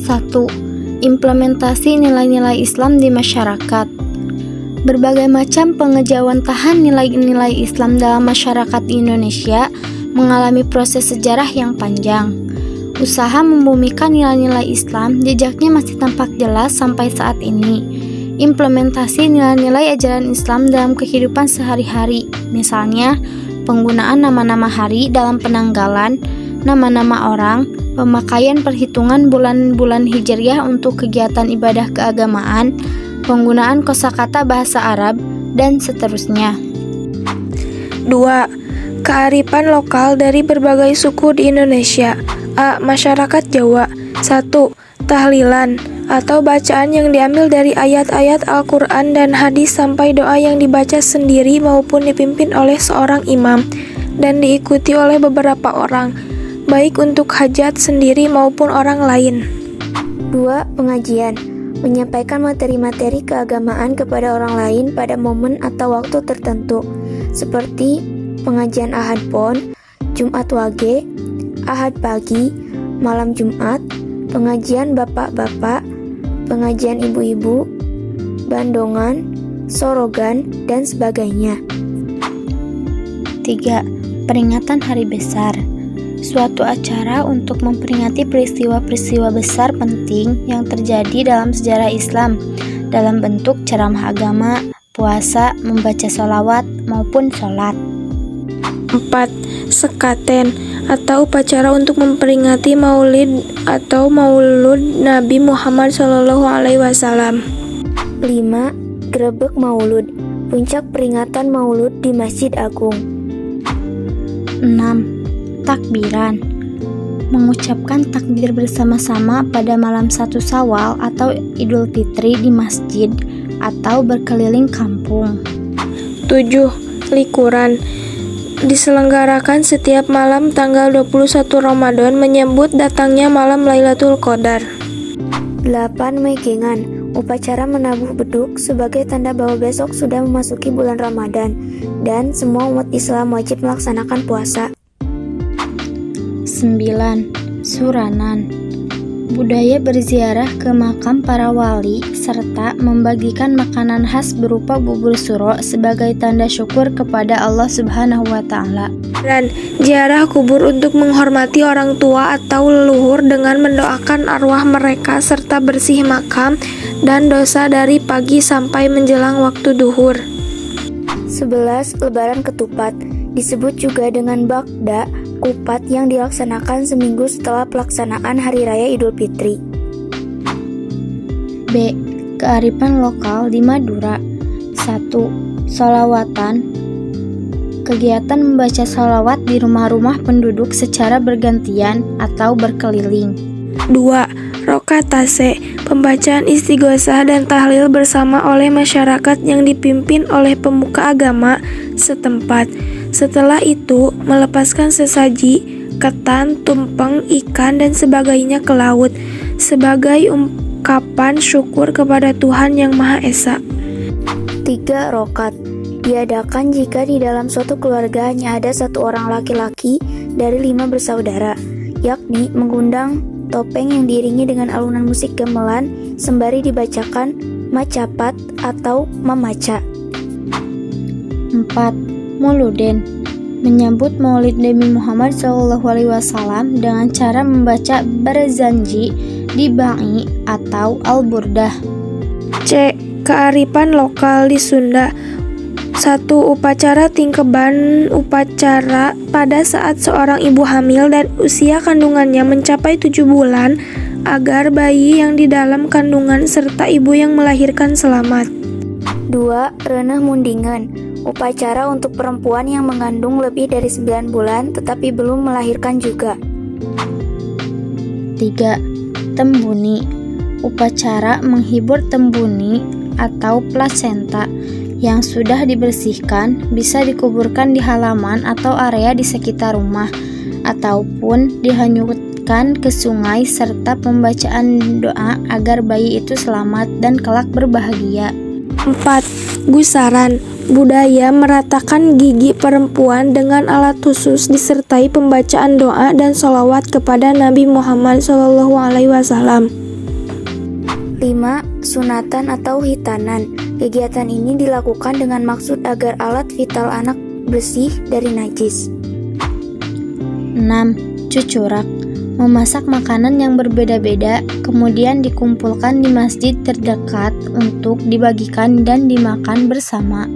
1. Implementasi nilai-nilai Islam di masyarakat. Berbagai macam pengejawantahan nilai-nilai Islam dalam masyarakat Indonesia mengalami proses sejarah yang panjang. Usaha membumikan nilai-nilai Islam jejaknya masih tampak jelas sampai saat ini. Implementasi nilai-nilai ajaran Islam dalam kehidupan sehari-hari, misalnya penggunaan nama-nama hari dalam penanggalan, nama-nama orang, pemakaian perhitungan bulan-bulan Hijriah untuk kegiatan ibadah keagamaan, penggunaan kosakata bahasa Arab, dan seterusnya. 2. Kearifan lokal dari berbagai suku di Indonesia. A. Masyarakat Jawa. 1. Tahlilan atau bacaan yang diambil dari ayat-ayat Al-Quran dan hadis sampai doa yang dibaca sendiri maupun dipimpin oleh seorang imam dan diikuti oleh beberapa orang, baik untuk hajat sendiri maupun orang lain. 2. Pengajian, menyampaikan materi-materi keagamaan kepada orang lain pada momen atau waktu tertentu, seperti pengajian Ahad Pon, Jumat Wage, Ahad Pagi, Malam Jumat, pengajian Bapak-Bapak, pengajian Ibu-Ibu, Bandongan, Sorogan, dan sebagainya. 3. Peringatan Hari Besar, suatu acara untuk memperingati peristiwa-peristiwa besar penting yang terjadi dalam sejarah Islam dalam bentuk ceramah agama, puasa, membaca sholawat, maupun sholat. 4. Sekaten atau upacara untuk memperingati Maulid atau Maulud Nabi Muhammad SAW. 5. Grebek Maulud, puncak peringatan Maulud di Masjid Agung. 6. Takbiran, mengucapkan takbir bersama-sama pada malam 1 Syawal atau Idul Fitri di masjid atau berkeliling kampung. 7. Likuran, diselenggarakan setiap malam tanggal 21 Ramadan menyambut datangnya malam Lailatul Qadar. 8. Megengan, upacara menabuh beduk sebagai tanda bahwa besok sudah memasuki bulan Ramadan dan semua umat Islam wajib melaksanakan puasa. 9. Suranan, budaya berziarah ke makam para wali serta membagikan makanan khas berupa bubur suro sebagai tanda syukur kepada Allah Subhanahu wa Ta'ala. Dan ziarah kubur untuk menghormati orang tua atau leluhur dengan mendoakan arwah mereka serta bersih makam dan dosa dari pagi sampai menjelang waktu duhur. 11. Lebaran ketupat, disebut juga dengan Bakda, kupat yang dilaksanakan seminggu setelah pelaksanaan Hari Raya Idul Fitri. B. Kearifan lokal di Madura. 1. Sholawatan, kegiatan membaca sholawat di rumah-rumah penduduk secara bergantian atau berkeliling. 2. Rokatase, pembacaan istighosah dan tahlil bersama oleh masyarakat yang dipimpin oleh pemuka agama setempat. Setelah itu, melepaskan sesaji, ketan, tumpeng, ikan, dan sebagainya ke laut sebagai ungkapan syukur kepada Tuhan Yang Maha Esa. 3. Rokat, diadakan jika di dalam suatu keluarga hanya ada satu orang laki-laki dari 5 bersaudara, yakni mengundang topeng yang diiringi dengan alunan musik gamelan sembari dibacakan macapat atau memaca. 4. Mauluden, menyambut Maulid Nabi Muhammad SAW dengan cara membaca Barzanji di Ba'i atau Al-Burdah. C. Kearifan lokal di Sunda. 1. Upacara tingkeban, upacara pada saat seorang ibu hamil dan usia kandungannya mencapai 7 bulan agar bayi yang di dalam kandungan serta ibu yang melahirkan selamat. 2. Reneh Mundingan, upacara untuk perempuan yang mengandung lebih dari 9 bulan tetapi belum melahirkan juga. 3. Tembuni, upacara menghibur tembuni atau plasenta yang sudah dibersihkan bisa dikuburkan di halaman atau area di sekitar rumah ataupun dihanyutkan ke sungai serta pembacaan doa agar bayi itu selamat dan kelak berbahagia. 4. Gusaran, budaya meratakan gigi perempuan dengan alat khusus disertai pembacaan doa dan sholawat kepada Nabi Muhammad SAW. 5. Sunatan atau hitanan. Kegiatan ini dilakukan dengan maksud agar alat vital anak bersih dari najis. 6. Cucurak. Memasak makanan yang berbeda-beda, kemudian dikumpulkan di masjid terdekat untuk dibagikan dan dimakan bersama.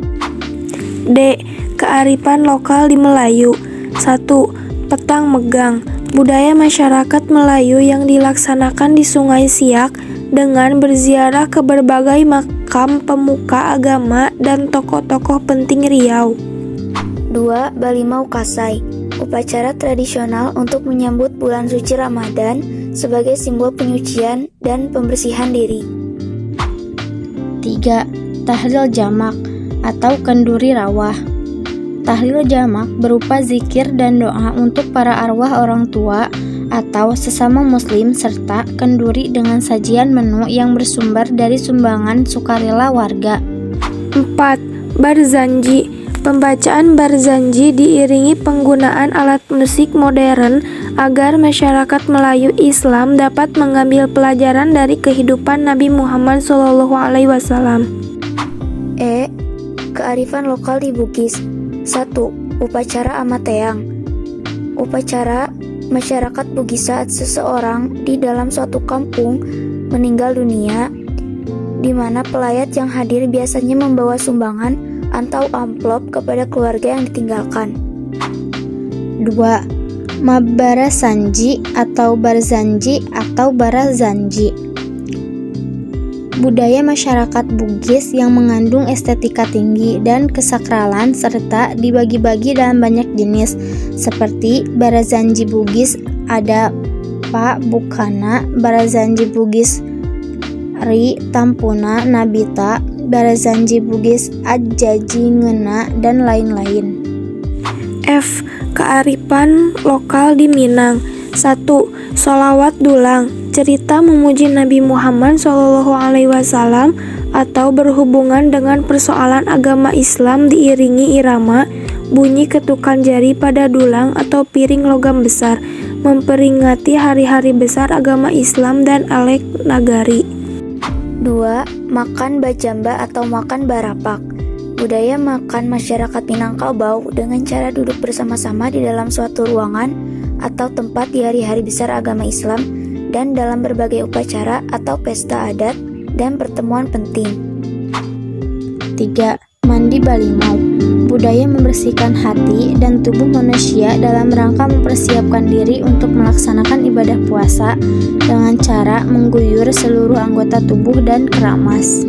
D. Kearifan lokal di Melayu. 1. Petang Megang. Budaya masyarakat Melayu yang dilaksanakan di Sungai Siak dengan berziarah ke berbagai makam pemuka agama dan tokoh-tokoh penting Riau. 2. Balimau Kasai. Upacara tradisional untuk menyambut bulan suci Ramadan sebagai simbol penyucian dan pembersihan diri. 3. Tahlil jamak atau kenduri rawah. Tahlil jamak berupa zikir dan doa untuk para arwah orang tua atau sesama muslim serta kenduri dengan sajian menu yang bersumber dari sumbangan sukarela warga. 4. Barzanji. Pembacaan barzanji diiringi penggunaan alat musik modern agar masyarakat Melayu Islam dapat mengambil pelajaran dari kehidupan Nabi Muhammad SAW. E. Kearifan lokal di Bugis. 1. Upacara Amateang. Upacara masyarakat Bugis saat seseorang di dalam suatu kampung meninggal dunia, di mana pelayat yang hadir biasanya membawa sumbangan atau amplop kepada keluarga yang ditinggalkan. 2. Mabarasanji atau barzanji atau barazanji. Budaya masyarakat Bugis yang mengandung estetika tinggi dan kesakralan serta dibagi-bagi dalam banyak jenis seperti barazanji Bugis ada Pa Bukana, barazanji Bugis Ri Tampuna Nabita, barazanji Bugis Adjaji Ngena, dan lain-lain. F. Kearifan lokal di Minang. 1. Sholawat dulang. Cerita memuji Nabi Muhammad SAW atau berhubungan dengan persoalan agama Islam diiringi irama, bunyi ketukan jari pada dulang atau piring logam besar, memperingati hari-hari besar agama Islam dan alek nagari. 2. Makan bajamba atau makan barapak. Budaya makan masyarakat Minangkabau dengan cara duduk bersama-sama di dalam suatu ruangan atau tempat di hari-hari besar agama Islam dan dalam berbagai upacara atau pesta adat dan pertemuan penting. 3. Mandi Balimau. Budaya membersihkan hati dan tubuh manusia dalam rangka mempersiapkan diri untuk melaksanakan ibadah puasa dengan cara mengguyur seluruh anggota tubuh dan keramas.